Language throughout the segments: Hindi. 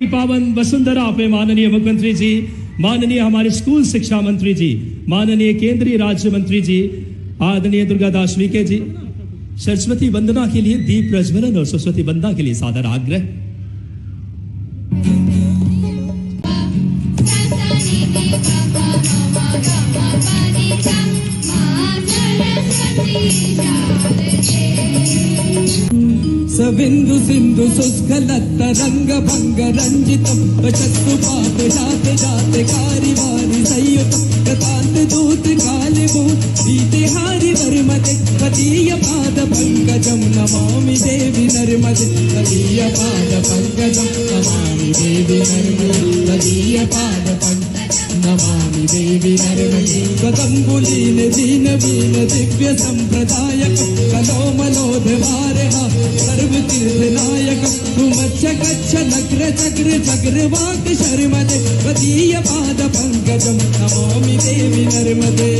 पावन वसुंधरा पे माननीय मुख्यमंत्री जी, माननीय हमारे स्कूल शिक्षा मंत्री जी, माननीय केंद्रीय राज्य मंत्री जी, आदरणीय दुर्गादास विखे जी, सरस्वती वंदना के लिए दीप प्रज्वलन और सरस्वती वंदना के लिए सादर आग्रह। सबिंदु सिंधु शुष्कलत्त रंग भंग रंजितम वचस्तु पाप जाते जाते कारी वारी संयुतम कृतांत दूत काले भूत बीते हारी नर्मदे तदीय पाद पंकजम नमामि देवी नर्मदे तदीय पाद पंकजम नमामि देवी नर्मदे तदीय पाद पंकजम नमामि देवी नर्मदे कदम्बुलीन दीन वीन दिव्य संप्रदायक कलोमलोधवारहा सर्वतीर्थनायक तुमच्च गच्छ नग्र चक्र चक्रवाक शर्मदे तदीय पाद पंकजम नमामि देवी नर्मदे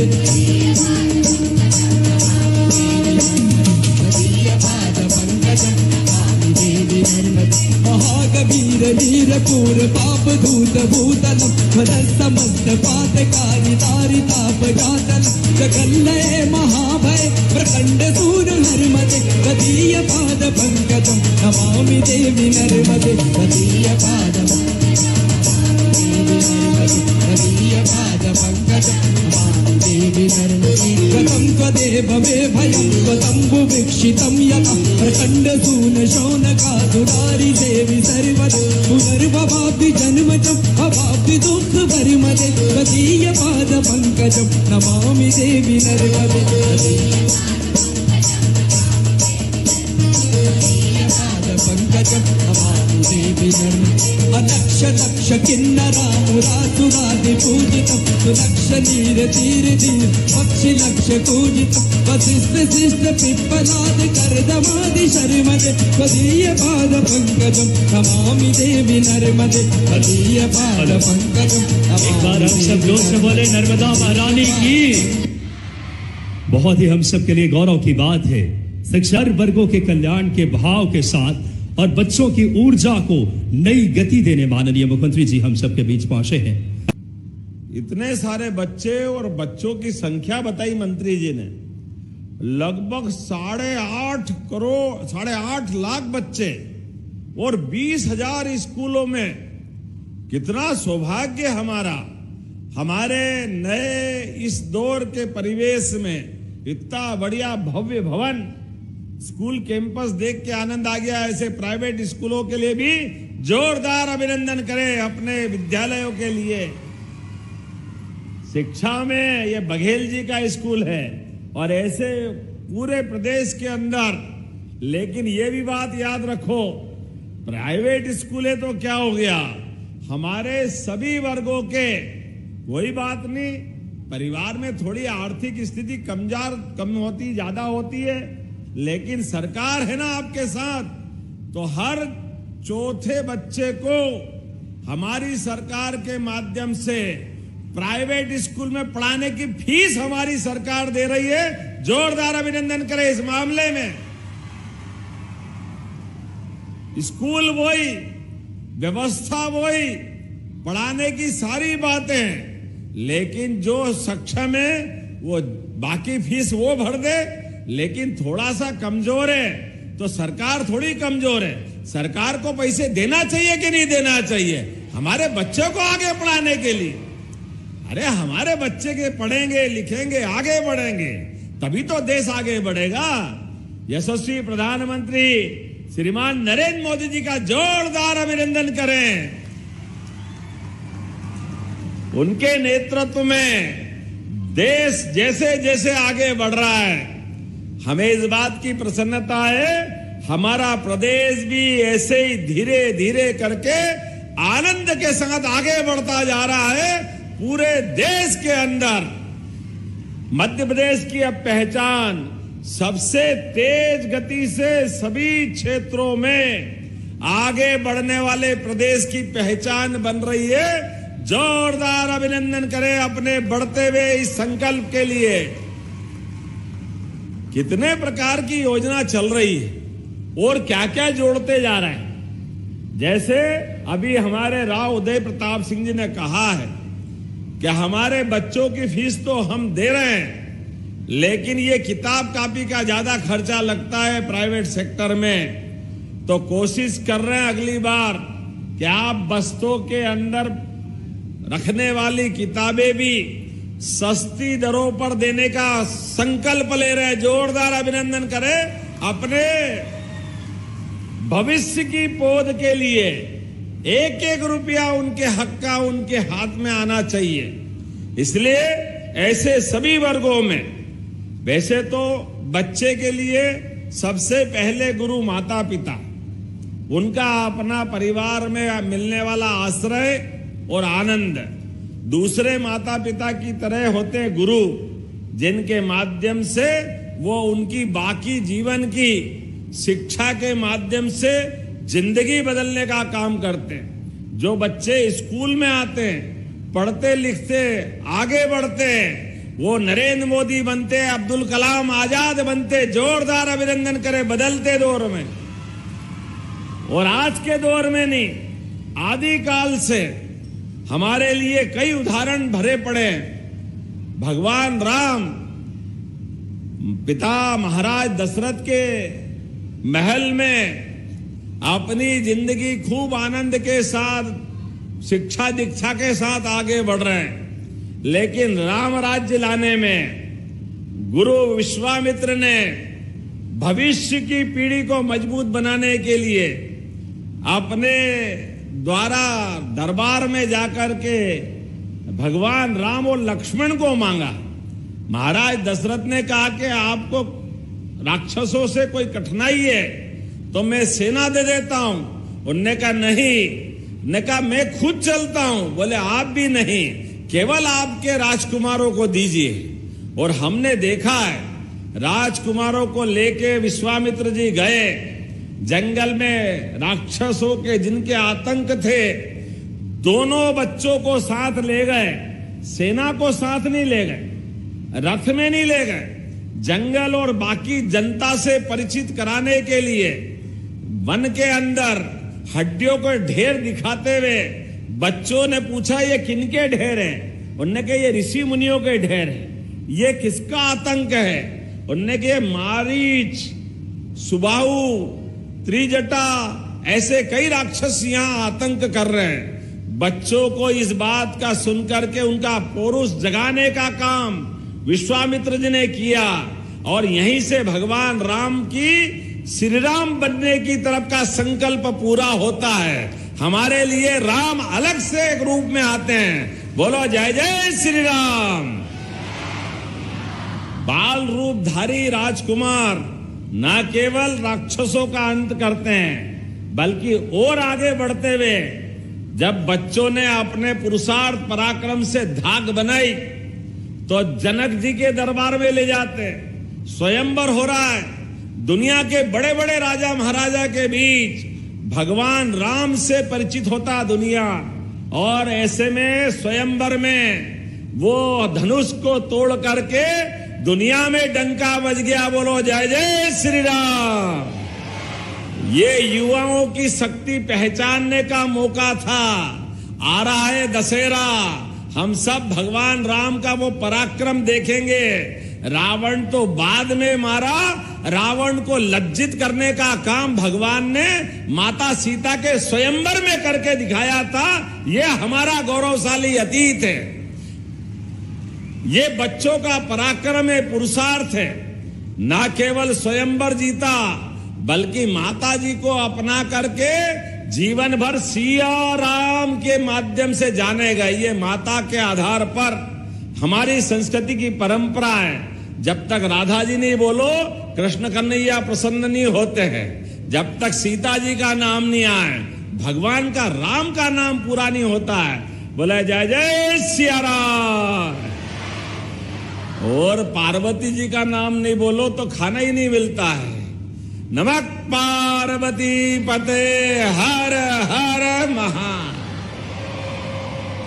महाकबीर वीर पूर पाप धूत भूतलम समस्त पातकारी तारि ताप गातल जगल्लय महाभय प्रखंड सूर नर्मदे तदीय पाद पंकजम नमामि देवी नर्मदे तदीय पाद तदीय पाद पंकजम नमामि देवी नर्मदे कथं त्वदेव मे भयं त्वतम्बु वीक्षितं यतः प्रखंड सून शौनकाधुरारि देवी सर्वदा पुनर्भवापि जन्मजम् अवापि दुःख भरिमदे तदीय पाद पंकजम नमामि देवी नर्मदे पंकजम नमामि देवी नर्मदे अलक्ष लक्ष किन्नरा मुरासुरादि पूजितम सुलक्ष नीर तीर धीर पक्षि लक्ष पूजितम वसिष्ठ शिष्ट पिप्पलाद करदमादि शर्मदे तदीय पाद पंकजम नमामि देवी नर्मदे तदीय पाद पंकजम। एक बार हम सब जोर से बोले नर्मदा महारानी की। बहुत ही हम सब के लिए गौरव की बात है, शिक्षा वर्गों के कल्याण के भाव के साथ और बच्चों की ऊर्जा को नई गति देने माननीय मुख्यमंत्री जी हम सबके बीच पहुंचे हैं। इतने सारे बच्चे और बच्चों की संख्या बताई मंत्री जी ने, लगभग 8.5 लाख बच्चे और 20,000 स्कूलों में। कितना सौभाग्य हमारा, हमारे नए इस दौर के परिवेश में इतना बढ़िया भव्य भवन स्कूल कैंपस देख के आनंद आ गया। ऐसे प्राइवेट स्कूलों के लिए भी जोरदार अभिनंदन करें अपने विद्यालयों के लिए। शिक्षा में ये बघेल जी का स्कूल है और ऐसे पूरे प्रदेश के अंदर। लेकिन ये भी बात याद रखो, प्राइवेट स्कूलें तो क्या हो गया, हमारे सभी वर्गों के, कोई बात नहीं, परिवार में थोड़ी आर्थिक स्थिति कम होती ज्यादा होती है, लेकिन सरकार है ना आपके साथ। तो हर चौथे बच्चे को हमारी सरकार के माध्यम से प्राइवेट स्कूल में पढ़ाने की फीस हमारी सरकार दे रही है। जोरदार अभिनंदन करें इस मामले में। स्कूल वही, व्यवस्था वही, पढ़ाने की सारी बातें, लेकिन जो सक्षम है वो बाकी फीस वो भर दे। लेकिन थोड़ा सा कमजोर है तो सरकार थोड़ी कमजोर है, सरकार को पैसे देना चाहिए कि नहीं देना चाहिए हमारे बच्चों को आगे पढ़ाने के लिए। अरे हमारे बच्चे के पढ़ेंगे लिखेंगे आगे बढ़ेंगे तभी तो देश आगे बढ़ेगा। यशस्वी प्रधानमंत्री श्रीमान नरेंद्र मोदी जी का जोरदार अभिनंदन करें। उनके नेतृत्व में देश जैसे जैसे आगे बढ़ रहा है, हमें इस बात की प्रसन्नता है, हमारा प्रदेश भी ऐसे ही धीरे धीरे करके आनंद के साथ आगे बढ़ता जा रहा है। पूरे देश के अंदर मध्य प्रदेश की अब पहचान सबसे तेज गति से सभी क्षेत्रों में आगे बढ़ने वाले प्रदेश की पहचान बन रही है। जोरदार अभिनंदन करें अपने बढ़ते हुए इस संकल्प के लिए। कितने प्रकार की योजना चल रही है और क्या क्या जोड़ते जा रहे हैं। जैसे अभी हमारे राव उदय प्रताप सिंह जी ने कहा है कि हमारे बच्चों की फीस तो हम दे रहे हैं, लेकिन ये किताब कापी का ज्यादा खर्चा लगता है प्राइवेट सेक्टर में, तो कोशिश कर रहे हैं अगली बार कि आप बस्तों के अंदर रखने वाली किताबें भी सस्ती दरों पर देने का संकल्प ले रहे हैं। जोरदार अभिनंदन करें। अपने भविष्य की पौध के लिए एक एक रुपया उनके हक का उनके हाथ में आना चाहिए। इसलिए ऐसे सभी वर्गों में, वैसे तो बच्चे के लिए सबसे पहले गुरु माता पिता, उनका अपना परिवार में मिलने वाला आश्रय और आनंद, दूसरे माता पिता की तरह होते गुरु, जिनके माध्यम से वो उनकी बाकी जीवन की शिक्षा के माध्यम से जिंदगी बदलने का काम करते हैं। जो बच्चे स्कूल में आते हैं, पढ़ते लिखते आगे बढ़ते हैं, वो नरेंद्र मोदी बनते, अब्दुल कलाम आजाद बनते। जोरदार अभिनंदन करें। बदलते दौर में और आज के दौर में नहीं, आदिकाल से हमारे लिए कई उदाहरण भरे पड़े हैं। भगवान राम पिता महाराज दशरथ के महल में अपनी जिंदगी खूब आनंद के साथ, शिक्षा दीक्षा के साथ आगे बढ़ रहे हैं, लेकिन राम राज्य लाने में गुरु विश्वामित्र ने भविष्य की पीढ़ी को मजबूत बनाने के लिए अपने द्वारा दरबार में जाकर के भगवान राम और लक्ष्मण को मांगा। महाराज दशरथ ने कहा कि आपको राक्षसों से कोई कठिनाई है तो मैं सेना दे देता हूं। उनने कहा नहीं, ने कहा मैं खुद चलता हूं। बोले आप भी नहीं, केवल आपके राजकुमारों को दीजिए। और हमने देखा है राजकुमारों को लेके विश्वामित्र जी गए जंगल में, राक्षसों के जिनके आतंक थे, दोनों बच्चों को साथ ले गए। सेना को साथ नहीं ले गए, रथ में नहीं ले गए, जंगल और बाकी जनता से परिचित कराने के लिए वन के अंदर हड्डियों को ढेर दिखाते हुए बच्चों ने पूछा ये किनके ढेर हैं? उन्होंने कहा ये ऋषि मुनियों के ढेर हैं। ये किसका आतंक है? उन्होंने कहा मारीच, सुबाहु, त्रिजटा, ऐसे कई राक्षस यहां आतंक कर रहे हैं। बच्चों को इस बात का सुनकर के उनका पौरुष जगाने का काम विश्वामित्र जी ने किया और यहीं से भगवान राम की श्री राम बनने की तरफ का संकल्प पूरा होता है। हमारे लिए राम अलग से एक रूप में आते हैं। बोलो जय जय श्री राम। बाल रूपधारी राजकुमार न केवल राक्षसों का अंत करते हैं, बल्कि और आगे बढ़ते हुए जब बच्चों ने अपने पुरुषार्थ पराक्रम से धाक बनाई तो जनक जी के दरबार में ले जाते। स्वयंवर हो रहा है, दुनिया के बड़े बड़े राजा महाराजा के बीच भगवान राम से परिचित होता दुनिया। और ऐसे में स्वयंवर में वो धनुष को तोड़ करके दुनिया में डंका बज गया। बोलो जय जय श्री राम। ये युवाओं की शक्ति पहचानने का मौका था। आ रहा है दशहरा, हम सब भगवान राम का वो पराक्रम देखेंगे। रावण तो बाद में मारा, रावण को लज्जित करने का काम भगवान ने माता सीता के स्वयंवर में करके दिखाया था। ये हमारा गौरवशाली अतीत है। ये बच्चों का पराक्रम है, पुरुषार्थ है। ना केवल स्वयंवर जीता, बल्कि माता जी को अपना करके जीवन भर सिया राम के माध्यम से जाने गए। ये माता के आधार पर हमारी संस्कृति की परंपरा है। जब तक राधा जी नहीं बोलो कृष्ण कन्हैया प्रसन्न नहीं होते हैं। जब तक सीता जी का नाम नहीं आए, भगवान का राम का नाम पूरा नहीं होता है। बोले जय जय सिया राम। और पार्वती जी का नाम नहीं बोलो तो खाना ही नहीं मिलता है। नमः पार्वती पते हर हर महा।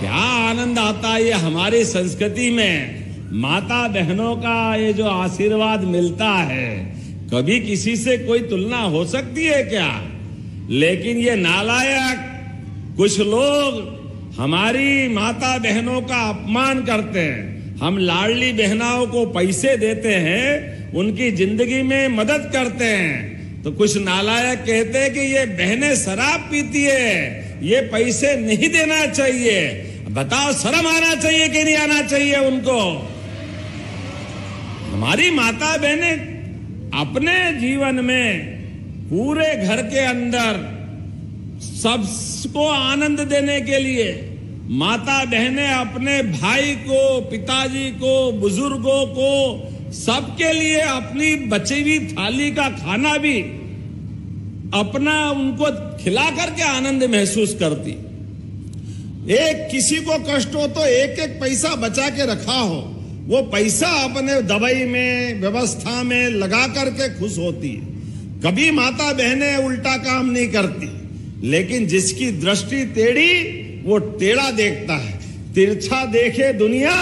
क्या आनंद आता है ये हमारी संस्कृति में। माता बहनों का ये जो आशीर्वाद मिलता है, कभी किसी से कोई तुलना हो सकती है क्या? लेकिन ये नालायक कुछ लोग हमारी माता बहनों का अपमान करते हैं। हम लाडली बहनाओं को पैसे देते हैं, उनकी जिंदगी में मदद करते हैं, तो कुछ नालायक कहते हैं कि ये बहनें शराब पीती है, ये पैसे नहीं देना चाहिए। बताओ, शर्म आना चाहिए कि नहीं आना चाहिए उनको? हमारी माता बहनें अपने जीवन में पूरे घर के अंदर सबको आनंद देने के लिए, माता बहनें अपने भाई को, पिताजी को, बुजुर्गों को, सबके लिए अपनी बची हुई थाली का खाना भी अपना उनको खिला करके आनंद महसूस करती। एक किसी को कष्ट हो तो एक एक पैसा बचा के रखा हो, वो पैसा अपने दवाई में, व्यवस्था में लगा करके खुश होती है। कभी माता बहनें उल्टा काम नहीं करती, लेकिन जिसकी दृष्टि टेढ़ी वो टेढ़ा देखता है। तिरछा देखे दुनिया,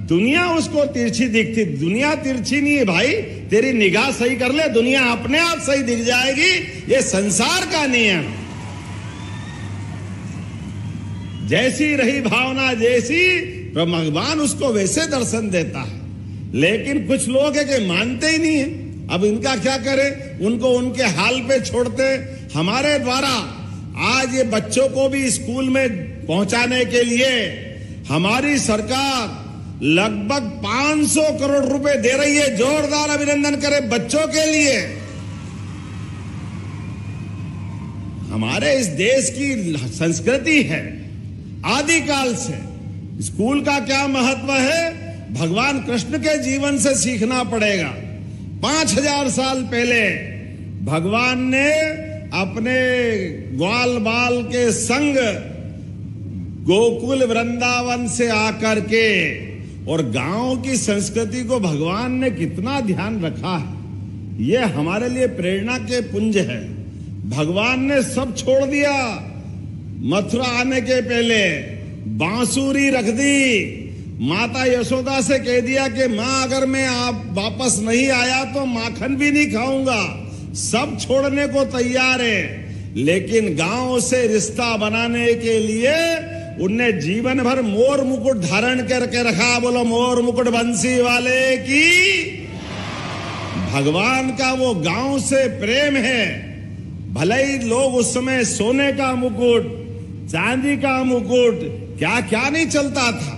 दुनिया उसको तिरछी दिखती। दुनिया तिरछी नहीं है भाई, तेरी निगाह सही कर ले, दुनिया अपने आप सही दिख जाएगी। ये संसार का नियम। जैसी रही भावना, जैसी तो भगवान उसको वैसे दर्शन देता है। लेकिन कुछ लोग है कि मानते ही नहीं है। अब इनका क्या करें, उनको उनके हाल पे छोड़ते। हमारे द्वारा आज ये बच्चों को भी स्कूल में पहुंचाने के लिए हमारी सरकार लगभग 500 करोड़ रुपए दे रही है। जोरदार अभिनंदन करें बच्चों के लिए। हमारे इस देश की संस्कृति है आदिकाल से। स्कूल का क्या महत्व है, भगवान कृष्ण के जीवन से सीखना पड़ेगा। 5000 साल पहले भगवान ने अपने ग्वाल बाल के संग गोकुल वृंदावन से आकर के, और गांव की संस्कृति को भगवान ने कितना ध्यान रखा है, ये हमारे लिए प्रेरणा के पुंज है। भगवान ने सब छोड़ दिया। मथुरा आने के पहले बांसुरी रख दी। माता यशोदा से कह दिया कि मां, अगर मैं आप वापस नहीं आया तो माखन भी नहीं खाऊंगा। सब छोड़ने को तैयार है, लेकिन गांव से रिश्ता बनाने के लिए उनने जीवन भर मोर मुकुट धारण करके रखा। बोलो मोर मुकुट बंसी वाले की। भगवान का वो गांव से प्रेम है। भले ही लोग उस समय सोने का मुकुट, चांदी का मुकुट, क्या क्या नहीं चलता था,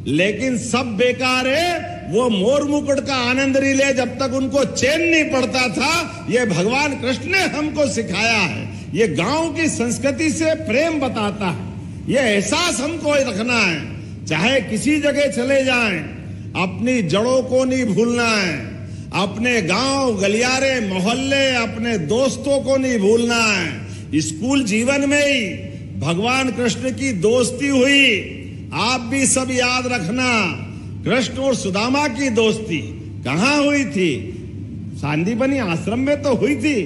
लेकिन सब बेकार है। वो मोर मुकुट का आनंद नहीं ले जब तक उनको चैन नहीं पड़ता था। ये भगवान कृष्ण ने हमको सिखाया है। ये गांव की संस्कृति से प्रेम बताता है। ये एहसास हमको रखना है। चाहे किसी जगह चले जाएं, अपनी जड़ों को नहीं भूलना है। अपने गांव, गलियारे, मोहल्ले, अपने दोस्तों को नहीं भूलना है। स्कूल जीवन में ही भगवान कृष्ण की दोस्ती हुई। आप भी सब याद रखना, कृष्ण और सुदामा की दोस्ती कहाँ हुई थी? सांदीपनी आश्रम में तो हुई थी।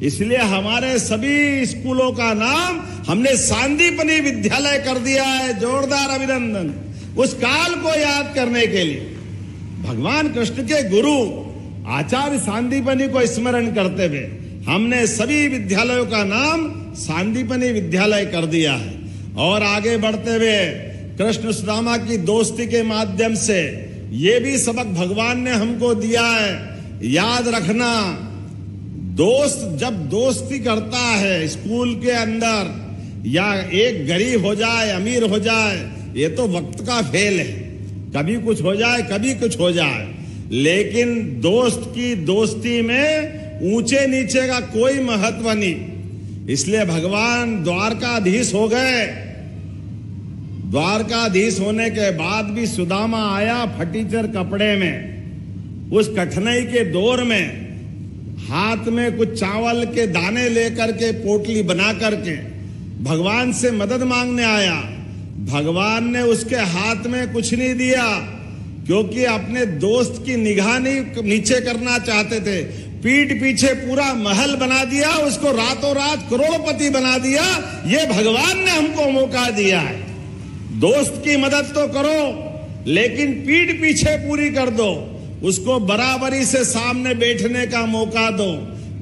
इसलिए हमारे सभी स्कूलों का नाम हमने सांदीपनी विद्यालय कर दिया है। जोरदार अभिनंदन उस काल को याद करने के लिए। भगवान कृष्ण के गुरु आचार्य सांदीपनी को स्मरण करते हुए हमने सभी विद्यालयों का नाम सांदीपनी विद्यालय कर दिया है। और आगे बढ़ते हुए कृष्ण सुदामा की दोस्ती के माध्यम से ये भी सबक भगवान ने हमको दिया है। याद रखना, दोस्त जब दोस्ती करता है स्कूल के अंदर, या एक गरीब हो जाए, अमीर हो जाए, ये तो वक्त का खेल है। कभी कुछ हो जाए, कभी कुछ हो जाए, लेकिन दोस्त की दोस्ती में ऊंचे नीचे का कोई महत्व नहीं। इसलिए भगवान द्वारकाधीश हो गए। द्वारकाधीश होने के बाद भी सुदामा आया फटीचर कपड़े में। उस कठिनाई के दौर में हाथ में कुछ चावल के दाने लेकर के पोटली बना करके भगवान से मदद मांगने आया। भगवान ने उसके हाथ में कुछ नहीं दिया, क्योंकि अपने दोस्त की निगाह नहीं नीचे करना चाहते थे। पीठ पीछे पूरा महल बना दिया, उसको रातों रात करोड़पति बना दिया। ये भगवान ने हमको मौका दिया है। दोस्त की मदद तो करो, लेकिन पीठ पीछे पूरी कर दो। उसको बराबरी से सामने बैठने का मौका दो।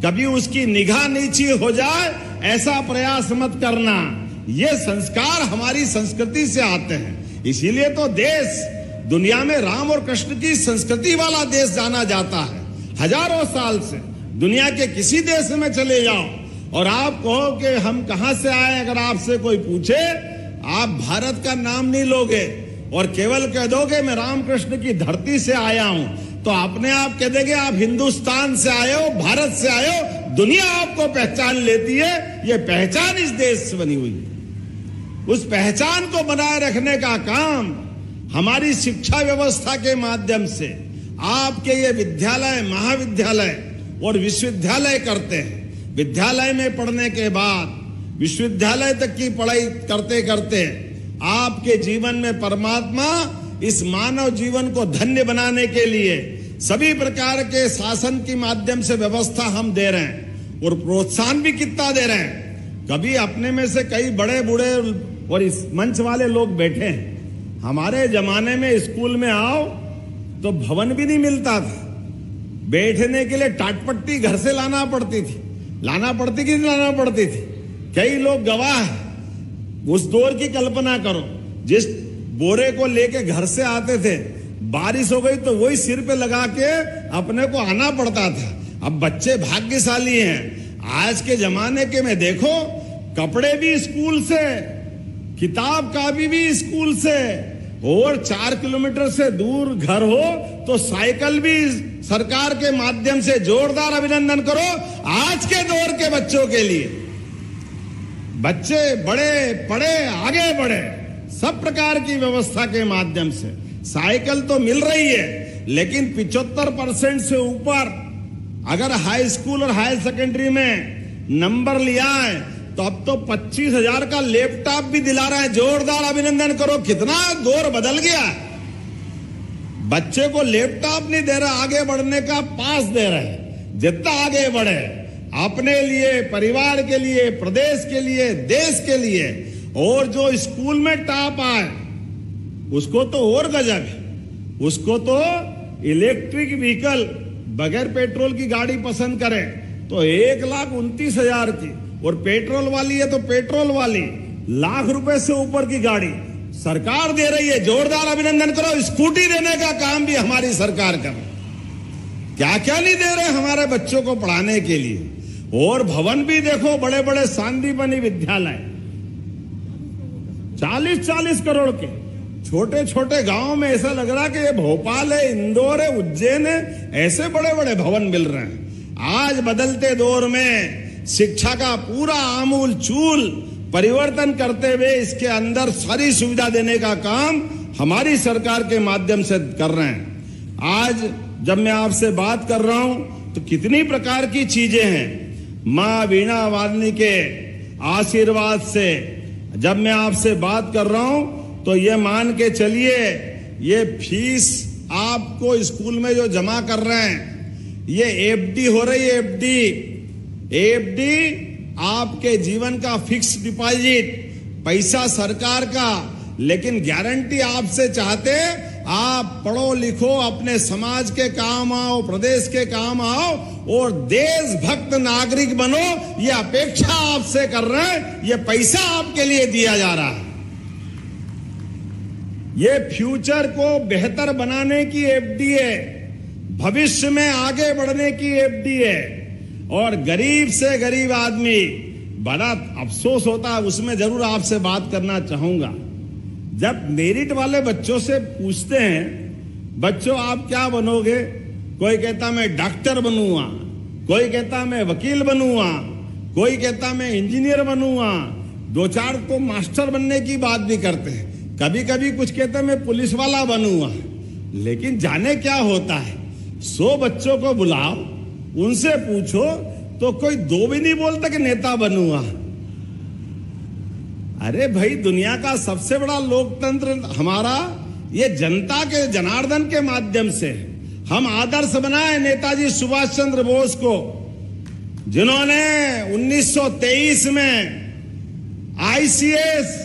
कभी उसकी निगाह नीची हो जाए ऐसा प्रयास मत करना। ये संस्कार हमारी संस्कृति से आते हैं। इसीलिए तो देश दुनिया में राम और कृष्ण की संस्कृति वाला देश जाना जाता है। हजारों साल से दुनिया के किसी देश में चले जाओ और आप कहो कि हम कहां से आए, अगर आपसे कोई पूछे, आप भारत का नाम नहीं लोगे और केवल कह दोगे मैं रामकृष्ण की धरती से आया हूं, तो अपने आप कह देंगे आप हिंदुस्तान से आए हो, भारत से आए हो। दुनिया आपको पहचान लेती है। ये पहचान इस देश से बनी हुई है। उस पहचान को बनाए रखने का काम हमारी शिक्षा व्यवस्था के माध्यम से आपके ये विद्यालय, महाविद्यालय और विश्वविद्यालय करते हैं। विद्यालय में पढ़ने के बाद विश्वविद्यालय तक की पढ़ाई करते करते आपके जीवन में परमात्मा इस मानव जीवन को धन्य बनाने के लिए सभी प्रकार के शासन के माध्यम से व्यवस्था हम दे रहे हैं और प्रोत्साहन भी कितना दे रहे हैं। कभी अपने में से कई बड़े बूढ़े और इस मंच वाले लोग बैठे हैं। हमारे जमाने में स्कूल में आओ तो भवन भी नहीं मिलता था, बैठने के लिए टाटपट्टी घर से लाना पड़ती थी कि नहीं लाना पड़ती थी। कई लोग गवाह हैं। उस दौर की कल्पना करो, जिस बोरे को लेके घर से आते थे, बारिश हो गई तो वही सिर पे लगा के अपने को आना पड़ता था। अब बच्चे भाग्यशाली हैं। आज के जमाने के में देखो, कपड़े भी स्कूल से, किताब कापी भी स्कूल से, और 4 किलोमीटर से दूर घर हो तो साइकिल भी सरकार के माध्यम से। जोरदार अभिनंदन करो आज के दौर के बच्चों के लिए। बच्चे बड़े पढ़े, आगे बढ़े, सब प्रकार की व्यवस्था के माध्यम से। साइकिल तो मिल रही है, लेकिन 75% से ऊपर अगर हाई स्कूल और हायर सेकेंडरी में नंबर लिया है तो अब तो 25,000 का लैपटॉप भी दिला रहा है। जोरदार अभिनंदन करो, कितना दौर बदल गया। बच्चे को लैपटॉप नहीं दे रहा, आगे बढ़ने का पास दे रहे। जितना आगे बढ़े अपने लिए, परिवार के लिए, प्रदेश के लिए, देश के लिए। और जो स्कूल में टॉप आए उसको तो और गजब है। उसको तो इलेक्ट्रिक व्हीकल, बगैर पेट्रोल की गाड़ी पसंद करें तो 1,29,000 की, और पेट्रोल वाली है तो पेट्रोल वाली ₹1,00,000 से ऊपर की गाड़ी सरकार दे रही है। जोरदार अभिनंदन करो। स्कूटी देने का काम भी हमारी सरकार कर रही। क्या क्या नहीं दे रहे हमारे बच्चों को पढ़ाने के लिए। और भवन भी देखो, बड़े बड़े सांदीपनी विद्यालय 40-40 करोड़ के। छोटे छोटे गांव में ऐसा लग रहा कि ये भोपाल है, इंदौर है, उज्जैन है, ऐसे बड़े बड़े भवन मिल रहे हैं। आज बदलते दौर में शिक्षा का पूरा आमूल चूल परिवर्तन करते हुए इसके अंदर सारी सुविधा देने का काम हमारी सरकार के माध्यम से कर रहे हैं। आज जब मैं आपसे बात कर रहा हूं तो कितनी प्रकार की चीजें हैं। मां वीणा वादनी के आशीर्वाद से जब मैं आपसे बात कर रहा हूं तो ये मान के चलिए, ये फीस आपको स्कूल में जो जमा कर रहे हैं, ये एफडी हो रही है। एफडी आपके जीवन का फिक्स डिपॉजिट, पैसा सरकार का, लेकिन गारंटी आपसे चाहते आप पढ़ो लिखो, अपने समाज के काम आओ, प्रदेश के काम आओ और देशभक्त नागरिक बनो। ये अपेक्षा आपसे कर रहे हैं। ये पैसा आपके लिए दिया जा रहा है। ये फ्यूचर को बेहतर बनाने की एफडी है, भविष्य में आगे बढ़ने की एफडी है। और गरीब से गरीब आदमी, बड़ा अफसोस होता है, उसमें जरूर आपसे बात करना चाहूंगा। जब मेरिट वाले बच्चों से पूछते हैं, बच्चों आप क्या बनोगे, कोई कहता मैं डॉक्टर बनूंगा, कोई कहता मैं वकील बनूंगा, कोई कहता मैं इंजीनियर बनूंगा, 2-4 तो मास्टर बनने की बात भी करते हैं। कभी कभी कुछ कहते हैं मैं पुलिस वाला बनूंगा। लेकिन जाने क्या होता है, 100 बच्चों को बुलाओ, उनसे पूछो तो कोई 2 भी नहीं बोलता कि नेता बनूंगा। अरे भाई, दुनिया का सबसे बड़ा लोकतंत्र हमारा ये जनता के जनार्दन के माध्यम से। हम आदर्श बनाए नेताजी सुभाष चंद्र बोस को, जिन्होंने 1923 में आईसीएस,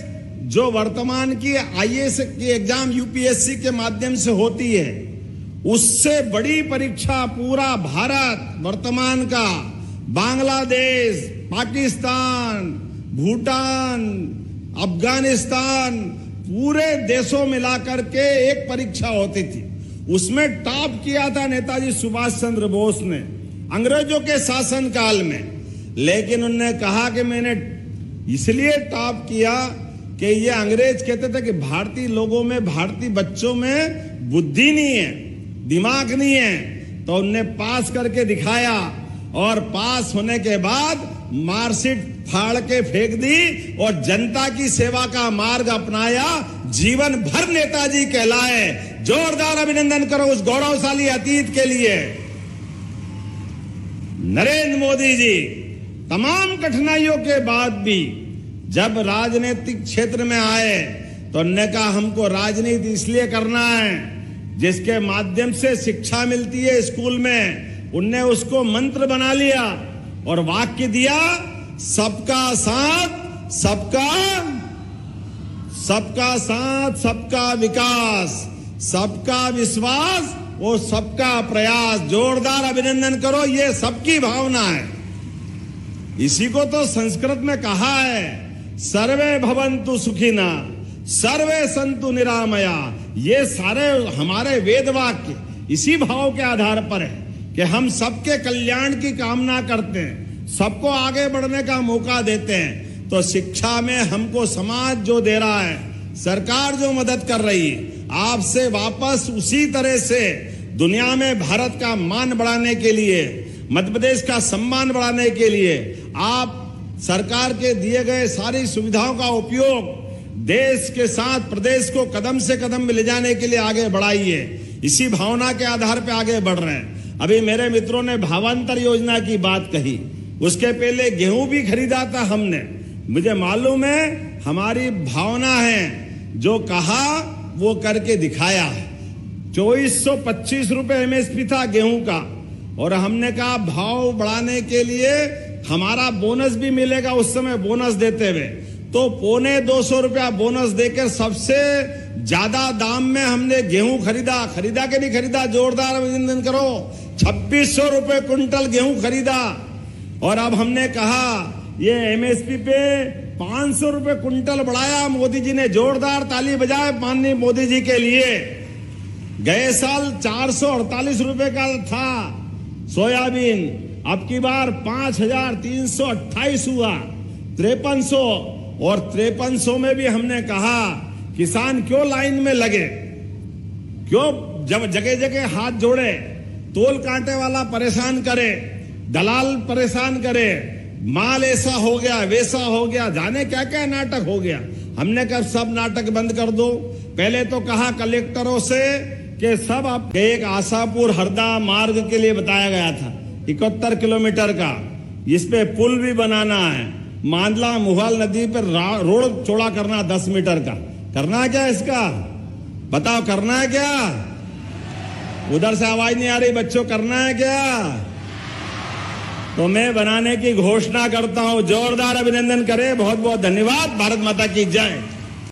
जो वर्तमान की आईएएस की एग्जाम यूपीएससी के माध्यम से होती है, उससे बड़ी परीक्षा पूरा भारत वर्तमान का, बांग्लादेश, पाकिस्तान, भूटान, अफगानिस्तान, पूरे देशों मिलाकर के एक परीक्षा होती थी। उसमें टॉप किया था नेताजी सुभाष चंद्र बोस ने अंग्रेजों के शासन काल में। लेकिन उन्होंने कहा कि मैंने इसलिए टॉप किया कि ये अंग्रेज कहते थे कि भारतीय लोगों में, भारतीय बच्चों में बुद्धि नहीं है, दिमाग नहीं है। तो उनने पास करके दिखाया और पास होने के बाद मार्कशीट फाड़ के फेंक दी और जनता की सेवा का मार्ग अपनाया। जीवन भर नेताजी कहलाए। जोरदार अभिनंदन करो उस गौरवशाली अतीत के लिए। नरेंद्र मोदी जी तमाम कठिनाइयों के बाद भी जब राजनीतिक क्षेत्र में आए तो उन्होंने कहा हमको राजनीति इसलिए करना है जिसके माध्यम से शिक्षा मिलती है स्कूल में। उनने उसको मंत्र बना लिया और वाक्य दिया, सबका साथ सबका विकास, सबका विश्वास और सबका प्रयास। जोरदार अभिनंदन करो, ये सबकी भावना है। इसी को तो संस्कृत में कहा है, सर्वे भवन्तु सुखिना सर्वे संतु निरामया। ये सारे हमारे वेद वाक्य इसी भाव के आधार पर है कि हम सबके कल्याण की कामना करते हैं, सबको आगे बढ़ने का मौका देते हैं। तो शिक्षा में हमको समाज जो दे रहा है, सरकार जो मदद कर रही है, आपसे वापस उसी तरह से दुनिया में भारत का मान बढ़ाने के लिए, मध्य प्रदेश का सम्मान बढ़ाने के लिए आप सरकार के दिए गए सारी सुविधाओं का उपयोग देश के साथ प्रदेश को कदम से कदम में ले जाने के लिए आगे बढ़ाइए। इसी भावना के आधार पर आगे बढ़ रहे हैं। अभी मेरे मित्रों ने भावांतर योजना की बात कही, उसके पहले गेहूं भी खरीदा था हमने। मुझे मालूम है हमारी भावना है, जो कहा वो करके दिखाया। 2425 रुपए एमएसपी था गेहूं का और हमने कहा भाव बढ़ाने के लिए हमारा बोनस भी मिलेगा। उस समय बोनस देते हुए तो 225 रुपया बोनस देकर सबसे ज्यादा दाम में हमने गेहूं खरीदा के नहीं खरीदा, जोरदार अभिनंदन करो। 2600 रुपए कुंटल गेहूं खरीदा और अब हमने कहा ये एमएसपी पे 500 रुपए कुंटल बढ़ाया मोदी जी ने। जोरदार ताली बजाए माननीय मोदी जी के लिए। गए साल 448 रुपए का था सोयाबीन, अब की बार 5328 हुआ, 5300। और 5300 में भी हमने कहा किसान क्यों लाइन में लगे, क्यों जब जगह जगह हाथ जोड़े, तोल कांटे वाला परेशान करे, दलाल परेशान करे, माल ऐसा हो गया वैसा हो गया, जाने क्या क्या नाटक हो गया। हमने कहा सब नाटक बंद कर दो। पहले तो कहा कलेक्टरों से कि सब आप एक आशापुर हरदा मार्ग के लिए बताया गया था 71 किलोमीटर का, इस पे पुल भी बनाना है। मांडला मुहाल नदी पर रोड चौड़ा करना 10 मीटर का। करना क्या इसका बताओ, करना है क्या? उधर से आवाज नहीं आ रही बच्चों, करना है क्या? तो मैं बनाने की घोषणा करता हूं। जोरदार अभिनंदन करें। बहुत बहुत धन्यवाद। भारत माता की जय।